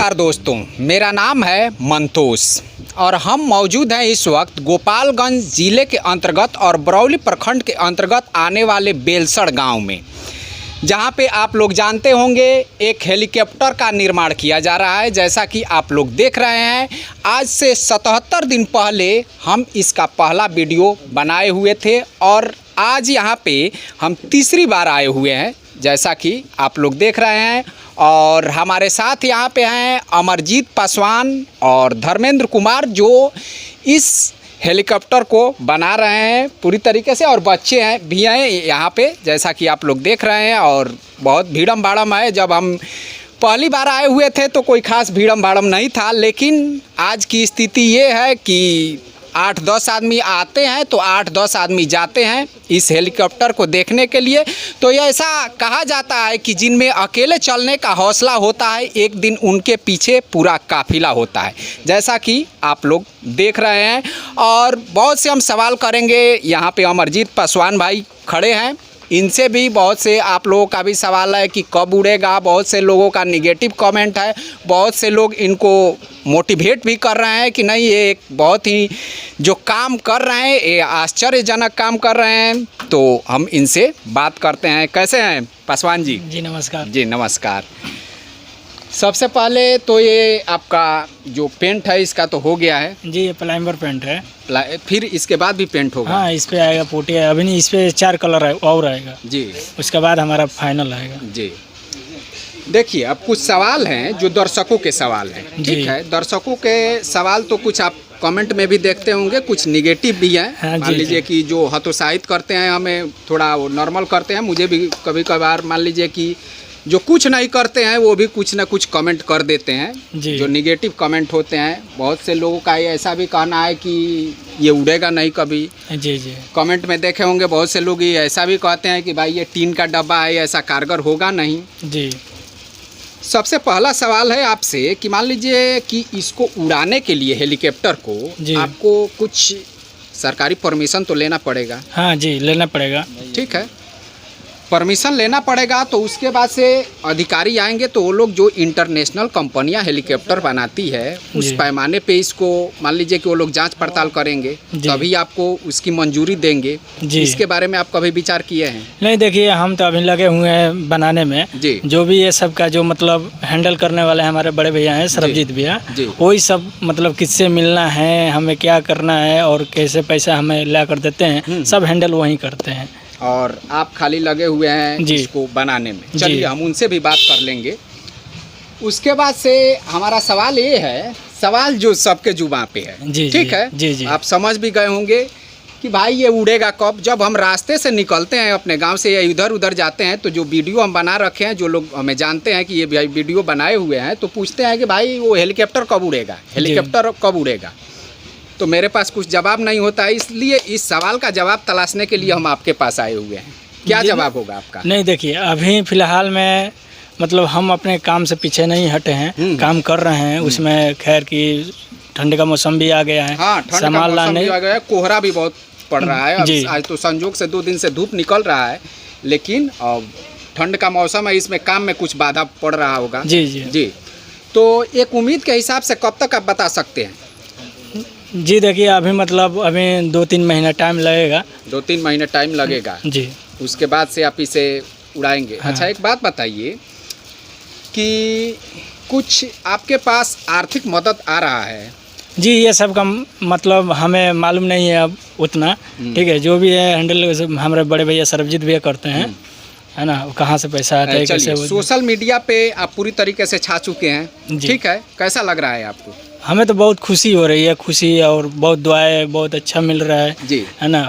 नमस्कार दोस्तों, मेरा नाम है मंतोष और हम मौजूद हैं इस वक्त गोपालगंज ज़िले के अंतर्गत और बरौली प्रखंड के अंतर्गत आने वाले बेलसड़ गांव में, जहां पे आप लोग जानते होंगे एक हेलीकॉप्टर का निर्माण किया जा रहा है। जैसा कि आप लोग देख रहे हैं, आज से 77 दिन पहले हम इसका पहला वीडियो बनाए हुए थे और आज यहां पे हम तीसरी बार आए हुए हैं, जैसा कि आप लोग देख रहे हैं। और हमारे साथ यहाँ पे हैं अमरजीत पासवान और धर्मेंद्र कुमार, जो इस हेलीकॉप्टर को बना रहे हैं पूरी तरीके से, और बच्चे हैं भी हैं यहाँ पे, जैसा कि आप लोग देख रहे हैं। और बहुत भीड़म भाड़म है। जब हम पहली बार आए हुए थे तो कोई ख़ास भीड़म भाड़म नहीं था, लेकिन आज की स्थिति ये है कि 8-10 आदमी आते हैं तो 8-10 आदमी जाते हैं इस हेलीकॉप्टर को देखने के लिए। तो ये ऐसा कहा जाता है कि जिनमें अकेले चलने का हौसला होता है, एक दिन उनके पीछे पूरा काफिला होता है, जैसा कि आप लोग देख रहे हैं। और बहुत से हम सवाल करेंगे। यहाँ पे अमरजीत पासवान भाई खड़े हैं, इनसे भी बहुत से आप लोगों का भी सवाल है कि कब उड़ेगा। बहुत से लोगों का निगेटिव कमेंट है, बहुत से लोग इनको मोटिवेट भी कर रहे हैं कि नहीं, ये एक बहुत ही जो काम कर रहे हैं ये आश्चर्यजनक काम कर रहे हैं। तो हम इनसे बात करते हैं। कैसे हैं पासवान जी? जी नमस्कार। जी नमस्कार। सबसे पहले तो ये आपका जो पेंट है इसका तो हो गया है जी, ये प्राइमर पेंट है। फिर इसके बाद भी पेंट होगा? हाँ, इस पे आएगा पुट्टी है, अभी नहीं, इस पे 4 कलर और आएगा जी, उसके बाद हमारा फाइनल आएगा जी। देखिए, अब कुछ सवाल हैं जो दर्शकों के सवाल हैं, ठीक है। दर्शकों के सवाल तो कुछ आप कमेंट में भी देखते होंगे, कुछ निगेटिव भी हैं। हाँ, मान लीजिए कि जो हतोत्साहित करते हैं, हमें थोड़ा वो नॉर्मल करते हैं। मुझे भी कभी कभार मान लीजिए कि जो कुछ नहीं करते हैं वो भी कुछ ना कुछ कमेंट कर देते हैं, जो निगेटिव कमेंट होते हैं। बहुत से लोगों का ये ऐसा भी कहना है कि ये उड़ेगा नहीं कभी। जी जी, कमेंट में देखे होंगे बहुत से लोग ये ऐसा भी कहते हैं कि भाई ये टीन का डब्बा है, ऐसा कारगर होगा नहीं जी। सबसे पहला सवाल है आपसे कि मान लीजिए कि इसको उड़ाने के लिए हेलीकॉप्टर को आपको कुछ सरकारी परमिशन तो लेना पड़ेगा? हाँ जी, लेना पड़ेगा। ठीक है, परमिशन लेना पड़ेगा। तो उसके बाद से अधिकारी आएंगे तो वो लोग जो इंटरनेशनल कंपनियां हेलीकॉप्टर बनाती है उस पैमाने पे इसको मान लीजिए कि वो लोग जांच पड़ताल करेंगे, तभी आपको उसकी मंजूरी देंगे। इसके बारे में आप कभी विचार किए हैं? नहीं, देखिए हम तो अभी लगे हुए हैं बनाने में जी। जो भी ये सब का जो मतलब हैंडल करने वाले हमारे बड़े भैया हैं, सरबजीत भैया, वही सब मतलब किससे मिलना है, हमें क्या करना है और कैसे पैसा हमें ला कर देते हैं, सब हैंडल वही करते हैं। और आप खाली लगे हुए हैं इसको बनाने में। चलिए हम उनसे भी बात कर लेंगे। उसके बाद से हमारा सवाल ये है, सवाल जो सबके जुबान पे है, ठीक है जी। आप समझ भी गए होंगे कि भाई ये उड़ेगा कब। जब हम रास्ते से निकलते हैं अपने गांव से या इधर उधर जाते हैं तो जो वीडियो हम बना रखे हैं, जो लोग हमें जानते हैं कि ये वीडियो बनाए हुए हैं, तो पूछते हैं कि भाई वो हेलीकॉप्टर कब उड़ेगा, हेलीकॉप्टर कब उड़ेगा। तो मेरे पास कुछ जवाब नहीं होता है, इसलिए इस सवाल का जवाब तलाशने के लिए हम आपके पास आए हुए हैं। क्या जवाब होगा आपका? नहीं, देखिए अभी फ़िलहाल में मतलब हम अपने काम से पीछे नहीं हटे हैं, काम कर रहे हैं उसमें। खैर कि ठंड का मौसम भी आ गया है। हाँ, ठंड का मौसम भी आ गया है, कोहरा भी बहुत पड़ रहा है। आज तो संयोग से 2 दिन से धूप निकल रहा है, लेकिन ठंड का मौसम है, इसमें काम में कुछ बाधा पड़ रहा होगा। जी जी जी। तो एक उम्मीद के हिसाब से कब तक आप बता सकते हैं? जी देखिए, अभी मतलब अभी 2-3 महीना टाइम लगेगा। 2-3 महीने टाइम लगेगा जी। उसके बाद से आप इसे उड़ाएंगे। हाँ। अच्छा, एक बात बताइए कि कुछ आपके पास आर्थिक मदद आ रहा है? जी, ये सब का मतलब हमें मालूम नहीं है अब उतना, ठीक है। जो भी है हैंडल हमारे बड़े भैया सरबजीत भैया करते हैं, है ना, कहाँ से पैसा आता है, कैसे। सोशल मीडिया पे आप पूरी तरीके से छा चुके हैं, ठीक है। कैसा लग रहा है आपको? हमें तो बहुत खुशी हो रही है, खुशी और बहुत दुआएं, बहुत अच्छा मिल रहा है जी, है ना।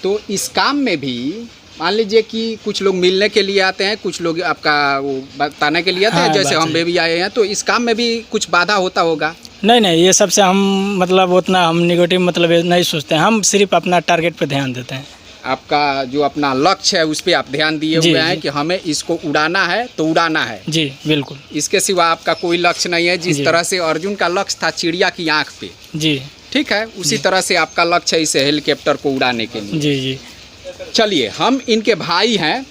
तो इस काम में भी मान लीजिए कि कुछ लोग मिलने के लिए आते हैं, कुछ लोग आपका वो बताने के लिए आते हैं, जैसे हम भी आए हैं, तो इस काम में भी कुछ बाधा होता होगा? नहीं, ये सबसे हम मतलब उतना हम निगेटिव मतलब नहीं सोचते हैं, हम सिर्फ अपना टारगेट पे ध्यान देते हैं। आपका जो अपना लक्ष्य है उस पर आप ध्यान दिए हुए हैं कि हमें इसको उड़ाना है तो उड़ाना है। जी बिल्कुल, इसके सिवा आपका कोई लक्ष्य नहीं है। जिस तरह से अर्जुन का लक्ष्य था चिड़िया की आँख पे, जी ठीक है, उसी तरह से आपका लक्ष्य है इस हेलीकॉप्टर को उड़ाने के लिए। जी जी। चलिए, हम इनके भाई हैं,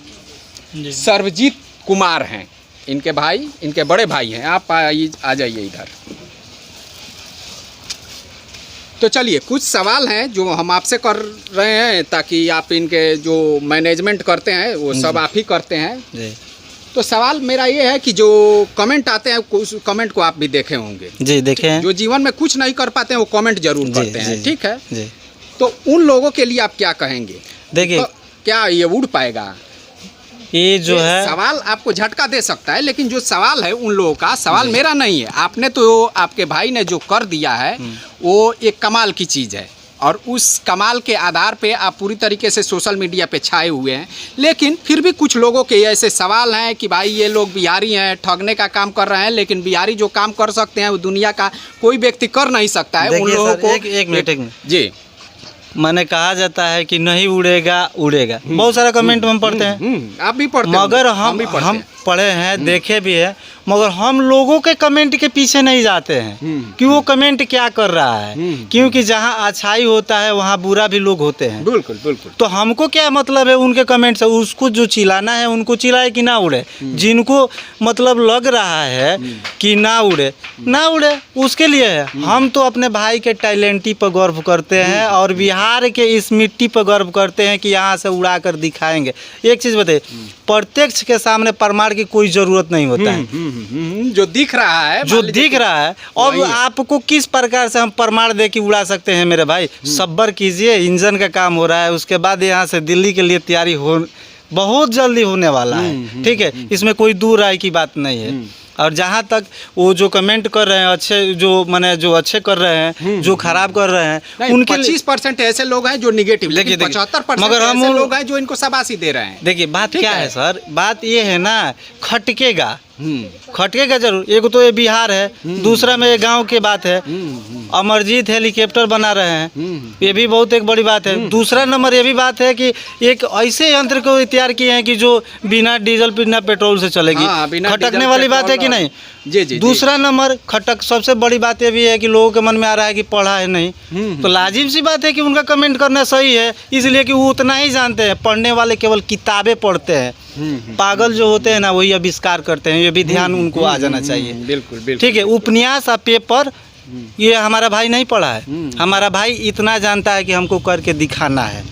सरबजीत कुमार हैं, इनके भाई, इनके बड़े भाई हैं। आप आ जाइए इधर। तो चलिए, कुछ सवाल हैं जो हम आपसे कर रहे हैं ताकि आप इनके जो मैनेजमेंट करते हैं वो सब आप ही करते हैं जी। तो सवाल मेरा ये है कि जो कमेंट आते हैं उस कमेंट को आप भी देखे होंगे। जी देखे हैं। जो जीवन में कुछ नहीं कर पाते हैं वो कमेंट जरूर करते हैं, ठीक है जी। तो उन लोगों के लिए आप क्या कहेंगे? देखिए, तो क्या ये उड़ पाएगा? ये जो है सवाल आपको झटका दे सकता है, लेकिन जो सवाल है उन लोगों का, सवाल मेरा नहीं है। आपने तो, आपके भाई ने जो कर दिया है वो एक कमाल की चीज़ है और उस कमाल के आधार पे आप पूरी तरीके से सोशल मीडिया पे छाए हुए हैं। लेकिन फिर भी कुछ लोगों के ऐसे सवाल हैं कि भाई ये लोग बिहारी हैं, ठगने का काम कर रहे हैं, लेकिन बिहारी जो काम कर सकते हैं वो दुनिया का कोई व्यक्ति कर नहीं सकता है। उन लोगों को एक मिनट जी, मैंने कहा जाता है कि नहीं उड़ेगा उड़ेगा, बहुत सारा कमेंट हम पढ़ते हैं। आप भी पढ़ते हैं, मगर भी पढ़ते हम हैं। पढ़े हैं, देखे भी है, मगर हम लोगों के कमेंट के पीछे नहीं जाते हैं कि वो कमेंट क्या कर रहा है, क्योंकि जहाँ अच्छाई होता है वहाँ बुरा भी लोग होते हैं। बिल्कुल बिल्कुल। तो हमको क्या मतलब है उनके कमेंट से? उसको जो चिल्लाना है उनको चिल्लाए कि ना उड़े, जिनको मतलब लग रहा है कि ना उड़े ना उड़े, उसके लिए है। हम तो अपने भाई के टैलेंटी पर गर्व करते हैं और बिहार के इस मिट्टी पर गर्व करते हैं कि यहाँ से उड़ा कर दिखाएंगे। एक चीज़ बताइए, प्रत्यक्ष के सामने प्रमाण की कोई ज़रूरत नहीं होता है। जो दिख रहा है, जो दिख रहा है, अब आपको किस प्रकार से हम प्रमाण दे के उड़ा सकते हैं मेरे भाई? सब्र कीजिए, इंजन का काम हो रहा है, उसके बाद यहाँ से दिल्ली के लिए तैयारी हो बहुत जल्दी होने वाला है, ठीक है, इसमें कोई दूर राय की बात नहीं है। और जहाँ तक वो जो कमेंट कर रहे हैं अच्छे, जो माने जो अच्छे कर रहे हैं, जो खराब कर रहे हैं, उनके 25% ऐसे लोग हैं जो निगेटिव, लेकिन 75% मगर हम ऐसे लोग हैं जो इनको शाबाशी दे रहे हैं। देखिए बात क्या है सर, बात ये है ना, खटकेगा खटकेगा जरूर। एक तो ये बिहार है, दूसरा में ये गांव की बात है। अमरजीत हेलीकॉप्टर बना रहे हैं, ये भी बहुत एक बड़ी बात है। दूसरा नंबर ये भी बात है कि एक ऐसे यंत्र को तैयार किए हैं कि जो बिना डीजल बिना पेट्रोल से चलेगी। खटकने वाली बात है कि नहीं? जी जी। दूसरा नंबर खटक, सबसे बड़ी बात ये भी है कि लोगों के मन में आ रहा है कि पढ़ा है नहीं, तो लाजिम सी बात है कि उनका कमेंट करना सही है, इसलिए कि वो उतना ही जानते हैं। पढ़ने वाले केवल किताबें पढ़ते हैं, पागल जो होते हैं ना वही आविष्कार करते हैं। ये भी ध्यान उनको आ जाना चाहिए। बिल्कुल बिल्कुल, ठीक है। उपन्यास और पेपर ये हमारा भाई नहीं पढ़ा है, हमारा भाई इतना जानता है कि हमको करके दिखाना है।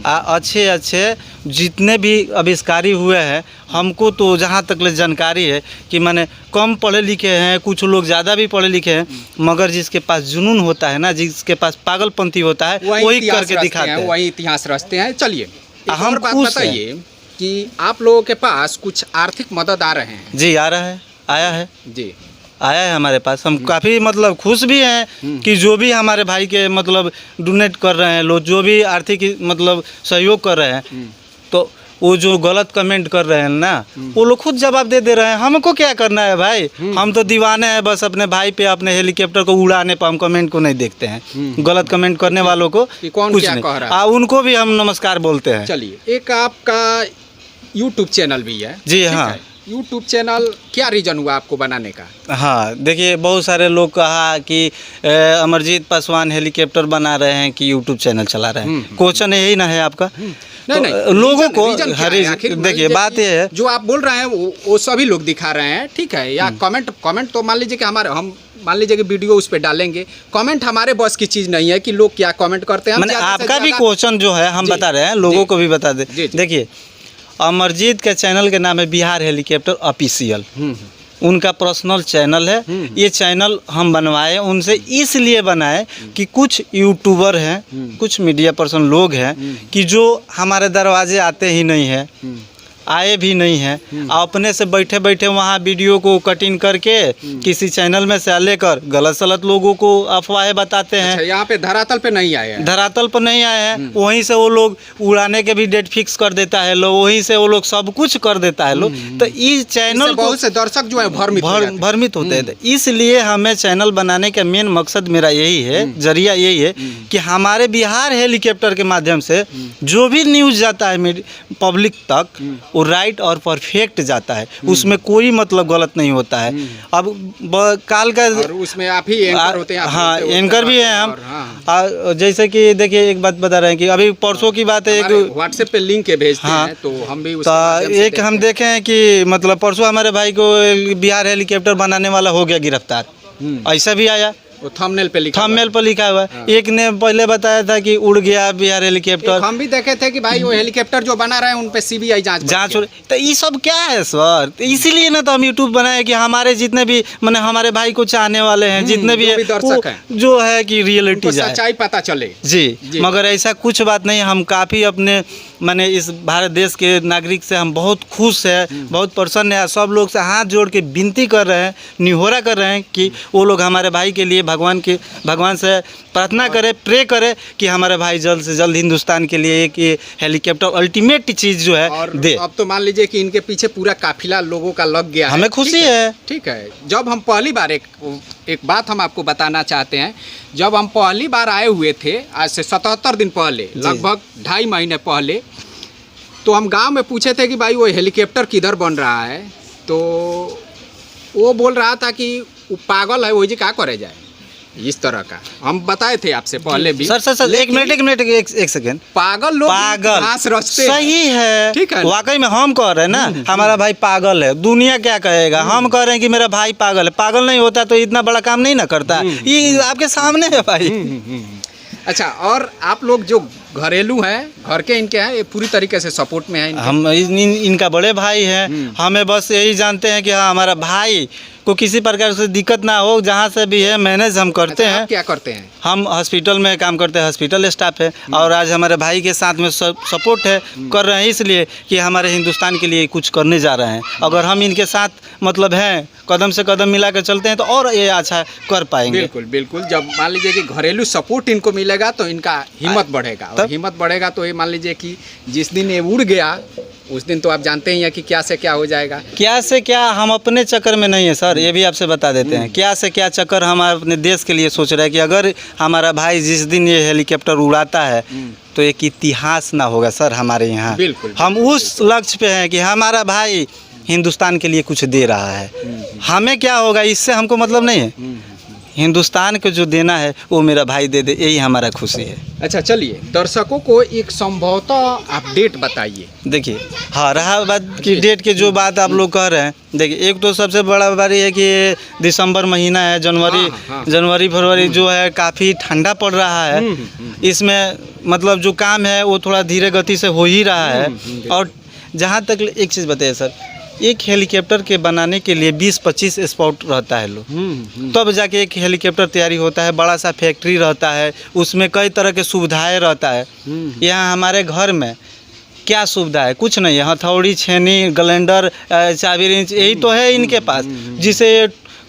अच्छे अच्छे जितने भी आविष्कारी हुए हैं, हमको तो जहाँ तक ले जानकारी है कि माने कम पढ़े लिखे हैं, कुछ लोग ज़्यादा भी पढ़े लिखे हैं, मगर जिसके पास जुनून होता है ना, जिसके पास पागलपंती होता है, वही करके दिखाते हैं, वही इतिहास रचते हैं। चलिए हम बात बताइए कि आप लोगों के पास कुछ आर्थिक मदद आ रहे हैं? जी आ रहा है, आया है जी, आया है हमारे पास। हम काफ़ी मतलब खुश भी हैं कि जो भी हमारे भाई के मतलब डोनेट कर रहे हैं लोग, जो भी आर्थिक मतलब सहयोग कर रहे हैं, तो वो जो गलत कमेंट कर रहे हैं ना, वो लोग खुद जवाब दे रहे हैं। हमको क्या करना है भाई? हम तो दीवाने हैं बस अपने भाई पे, अपने हेलीकॉप्टर को उड़ाने पर। हम कमेंट को नहीं देखते हैं, गलत कमेंट करने वालों को कौन कुछ क्या नहीं, कह रहा है, उनको भी हम नमस्कार बोलते हैं। चलिए, एक आपका यूट्यूब चैनल भी है? जी हाँ। यूट्यूब चैनल क्या रीज़न हुआ आपको बनाने का? हाँ देखिए, बहुत सारे लोग कहा कि अमरजीत पासवान हेलीकॉप्टर बना रहे हैं कि यूट्यूब चैनल चला रहे हैं। क्वेश्चन यही ना है आपका? नहीं, तो लोगों को देखिए बात ये है, जो आप बोल रहे हैं वो सभी लोग दिखा रहे हैं, ठीक है। या कमेंट तो मान लीजिए कि हम मान लीजिए कि वीडियो उस पर डालेंगे, कमेंट हमारे बस की चीज़ नहीं है कि लोग क्या कमेंट करते हैं। मैंने आपका भी क्वेश्चन जो है हम बता रहे हैं, लोगों को भी बता दें। देखिए, अमरजीत के चैनल के नाम है बिहार हेलीकॉप्टर ऑफिशियल, उनका पर्सनल चैनल है। ये चैनल हम बनवाए उनसे इसलिए बनाए कि कुछ यूट्यूबर हैं, कुछ मीडिया पर्सन लोग हैं कि जो हमारे दरवाजे आते ही नहीं है, आए भी नहीं हैं, अपने से बैठे बैठे वहाँ वीडियो को कटिंग करके किसी चैनल में से लेकर गलत सलत लोगों को अफवाहें बताते हैं। अच्छा, यहाँ पे धरातल पे नहीं आए हैं? धरातल पर नहीं आए हैं। वहीं से वो लोग उड़ाने के भी डेट फिक्स कर देता है लोग, वहीं से वो लोग सब कुछ कर देता है लोग। तो इस चैनल बहुत से दर्शक जो है भ्रमित होते हैं। इसलिए हमें चैनल बनाने का मेन मकसद मेरा यही है, जरिया यही है कि हमारे बिहार हेलीकॉप्टर के माध्यम से जो भी न्यूज़ जाता है पब्लिक तक, वो राइट और परफेक्ट जाता है, उसमें कोई मतलब गलत नहीं होता है। अब काल का और उसमें आप ही एंकर होते हैं। हाँ, एंकर भी हैं हम। जैसे कि देखिए एक बात बता रहे हैं कि अभी परसों की बात है, एक व्हाट्सएप पे लिंक के भेजते हैं तो हम भी एक हम देखे हैं कि मतलब परसों हमारे भाई को बिहार हेलीकॉप्टर बनाने वाला हो गया गिरफ्तार, ऐसा भी आया, वो थंबनेल पे लिखा हुआ है। हाँ। एक ने पहले बताया था कि उड़ गया बिहार हेलीकॉप्टर, हम भी देखे थे कि भाई वो हेलीकॉप्टर जो बना रहे हैं उन पे सीबीआई जांच। तो ये सब क्या है सर? तो इसीलिए ना तो हम यूट्यूब बनाए कि हमारे जितने भी मैंने हमारे भाई को चाहने वाले हैं, जितने भी दर्शक हैं, जो है कि रियलिटी सच्चाई पता चले जी। मगर ऐसा कुछ बात नहीं, हम काफ़ी अपने मैंने इस भारत देश के नागरिक से हम बहुत खुश है, बहुत प्रसन्न है। सब लोग से हाथ जोड़ के विनती कर रहे हैं, निहोरा कर रहे हैं कि वो लोग हमारे भाई के लिए भगवान से प्रार्थना करें, प्रे करें कि हमारे भाई जल्द से जल्द हिंदुस्तान के लिए एक ये हेलीकॉप्टर अल्टीमेट चीज़ जो है दे। अब तो मान लीजिए कि इनके पीछे पूरा काफिला लोगों का लग गया है, हमें खुशी है। ठीक है, जब हम पहली बार एक बात हम आपको बताना चाहते हैं, जब हम पहली बार आए हुए थे आज से 77 दिन पहले, लगभग 2.5 महीने पहले, तो हम गांव में पूछे थे कि भाई वो हेलीकॉप्टर किधर बन रहा है, तो वो बोल रहा था कि वो पागल है, वो जी क्या करे जाए, इस तरह का हम बताए थे आपसे पहले भी। सर एक मिनट एक सेकेंड, पागल लोग घास रचते सही है, ठीक है, वाकई में हम कह रहे हैं ना हमारा भाई पागल है, दुनिया क्या कहेगा? हम कह रहे हैं कि मेरा भाई पागल है। पागल नहीं होता तो इतना बड़ा काम नहीं ना करता, ये आपके सामने है भाई। अच्छा, और आप लोग जो घरेलू हैं, घर के इनके हैं, ये पूरी तरीके से सपोर्ट में है इनके? हम इनका बड़े भाई हैं, हमें बस यही जानते हैं कि हाँ हमारा भाई को किसी प्रकार से दिक्कत ना हो, जहाँ से भी है मैनेज हम करते हैं। आप क्या करते हैं? हम हॉस्पिटल में काम करते हैं, हॉस्पिटल स्टाफ है, और आज हमारे भाई के साथ में सपोर्ट है, कर रहे हैं इसलिए कि हमारे हिंदुस्तान के लिए कुछ करने जा रहे हैं। अगर हम इनके साथ मतलब हैं, कदम से कदम मिला कर चलते हैं तो और ये अच्छा कर पाएंगे। बिल्कुल, जब मान लीजिए कि घरेलू सपोर्ट इनको मिलेगा तो इनका हिम्मत बढ़ेगा, और हिम्मत बढ़ेगा तो ये मान लीजिए कि जिस दिन ये उड़ गया उस दिन तो आप जानते ही हैं कि क्या से क्या हो जाएगा। क्या से क्या हम अपने चक्कर में नहीं है सर, ये भी आपसे बता देते हैं। क्या से क्या चक्कर हम अपने देश के लिए सोच रहे हैं कि अगर हमारा भाई जिस दिन ये हेलीकॉप्टर उड़ाता है तो एक इतिहास ना होगा सर हमारे यहाँ। बिल्कुल, हम उस लक्ष्य पे हैं कि हमारा भाई हिंदुस्तान के लिए कुछ दे रहा है। हमें क्या होगा इससे हमको मतलब नहीं है, हिंदुस्तान को जो देना है वो मेरा भाई दे दे, यही हमारा खुशी है। अच्छा, चलिए दर्शकों को एक संभवतः आप डेट बताइए। देखिए, हाँ रहा बात की डेट के जो बात आप लोग कह रहे हैं, देखिए एक तो सबसे बड़ा बात ये है कि दिसंबर महीना है, जनवरी फरवरी जो है काफ़ी ठंडा पड़ रहा है। इसमें मतलब जो काम है वो थोड़ा धीरे गति से हो ही रहा है। और जहाँ तक एक चीज़ बताइए सर, एक हेलीकॉप्टर के बनाने के लिए 20-25 स्पॉट रहता है लोग, तब जाके एक हेलीकॉप्टर तैयारी होता है। बड़ा सा फैक्ट्री रहता है, उसमें कई तरह के सुविधाएं रहता है। यहाँ हमारे घर में क्या सुविधा है? कुछ नहीं है, हथौड़ी, छेनी, ग्राइंडर, चाबी रिंच, यही तो है इनके पास, जिसे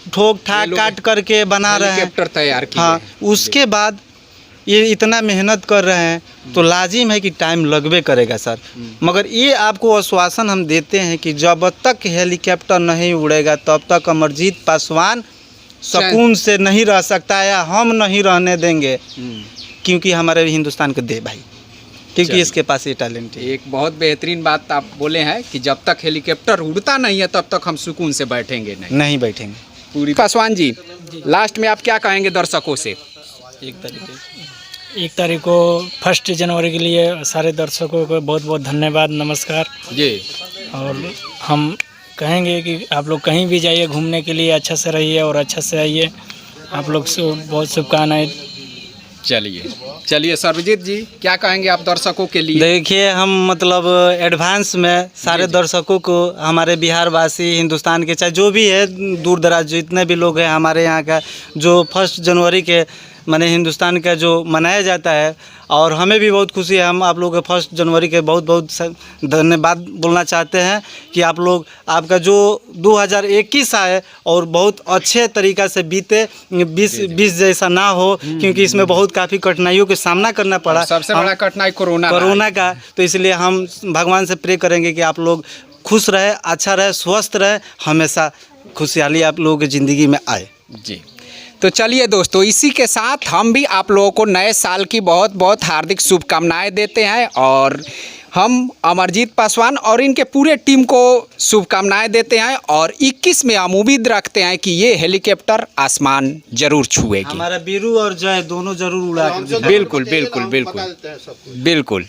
ठोक ठाक काट करके बना रहे हैं, तैयार किए। हाँ, उसके बाद ये इतना मेहनत कर रहे हैं तो लाजिम है कि टाइम लगबे करेगा सर। मगर ये आपको आश्वासन हम देते हैं कि जब तक हेलीकॉप्टर नहीं उड़ेगा तब तक अमरजीत पासवान सुकून से नहीं रह सकता, या हम नहीं रहने देंगे, क्योंकि हमारे हिंदुस्तान को दे भाई, क्योंकि इसके पास ये टैलेंट है। एक बहुत बेहतरीन बात आप बोले हैं कि जब तक हेलीकॉप्टर उड़ता नहीं है तब तक हम सुकून से बैठेंगे नहीं बैठेंगे पूरी। पासवान जी, लास्ट में आप क्या कहेंगे दर्शकों से? एक तारीख को 1 जनवरी के लिए सारे दर्शकों को बहुत बहुत धन्यवाद, नमस्कार जी। और हम कहेंगे कि आप लोग कहीं भी जाइए घूमने के लिए, अच्छा से रहिए और अच्छा से आइए। आप लोग से बहुत शुभकामनाएं। चलिए सर्वजीत जी, क्या कहेंगे आप दर्शकों के लिए? देखिए, हम मतलब एडवांस में सारे दर्शकों को, हमारे बिहार वासी, हिंदुस्तान के चाहे जो भी है दूर दराज जितने भी लोग हैं हमारे यहाँ का, जो 1 जनवरी के माने हिंदुस्तान का जो मनाया जाता है, और हमें भी बहुत खुशी है। हम आप लोगों के 1 जनवरी के बहुत बहुत धन्यवाद बोलना चाहते हैं कि आप लोग, आपका जो 2021 आए और बहुत अच्छे तरीक़ा से बीते, 20 जैसा ना हो, क्योंकि इसमें बहुत काफ़ी कठिनाइयों का सामना करना पड़ा। सबसे बड़ा कठिनाई कोरोना का, तो इसलिए हम भगवान से प्रे करेंगे कि आप लोग खुश रहे, अच्छा रहे, स्वस्थ रहे, हमेशा खुशहाली आप लोगों की ज़िंदगी में आए जी। तो चलिए दोस्तों, इसी के साथ हम भी आप लोगों को नए साल की बहुत बहुत हार्दिक शुभकामनाएं देते हैं, और हम अमरजीत पासवान और इनके पूरे टीम को शुभकामनाएं देते हैं और 21 में हम उम्मीद रखते हैं कि ये हेलीकॉप्टर आसमान जरूर छुएगी। हमारा बीरू और जय दोनों जरूर उड़ा के बिल्कुल बिल्कुल बिल्कुल बिल्कुल।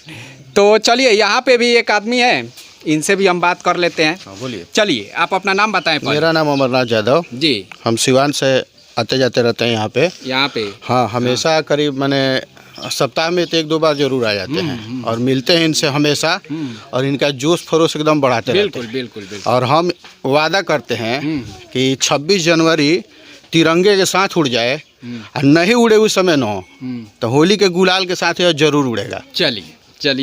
तो चलिए, यहाँ पे भी एक आदमी है, इनसे भी हम बात कर लेते हैं। बोलिए। चलिए, आप अपना नाम बताएं पहले। मेरा नाम अमरनाथ यादव जी। हम सिवान से आते जाते रहते हैं यहाँ पे। हाँ, हमेशा करीब मैंने सप्ताह में तो 1-2 बार जरूर आ जाते हैं और मिलते हैं इनसे हमेशा, और इनका जोश खरोश एकदम बढ़ाते रहते हैं। बिल्कुल। और हम वादा करते हैं कि 26 जनवरी तिरंगे के साथ उड़ जाए, और नहीं उड़े उस समय न हो तो होली के गुलाल के साथ यह जरूर उड़ेगा। चलिए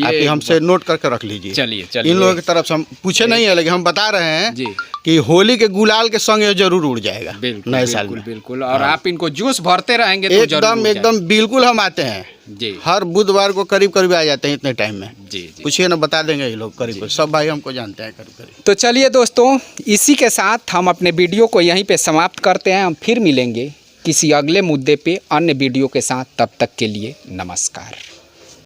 आप ये हमसे नोट करके रख लीजिए। चलिए इन लोगों की तरफ से हम पूछे नहीं है, लेकिन हम बता रहे हैं जी कि होली के गुलाल के संग ये जरूर उड़ जाएगा नए साल में। बिल्कुल। और आप इनको जोश भरते रहेंगे तो एकदम बिल्कुल हम आते हैं जी। हर बुधवार को करीब आ जाते हैं इतने टाइम में। जी। पूछिए ना, बता देंगे ये लोग करीब सब भाई हमको जानते हैं करीब। तो चलिए दोस्तों, इसी के साथ हम अपने वीडियो को यहीं पे समाप्त करते हैं। हम फिर मिलेंगे किसी अगले मुद्दे पे अन्य वीडियो के साथ। तब तक के लिए नमस्कार।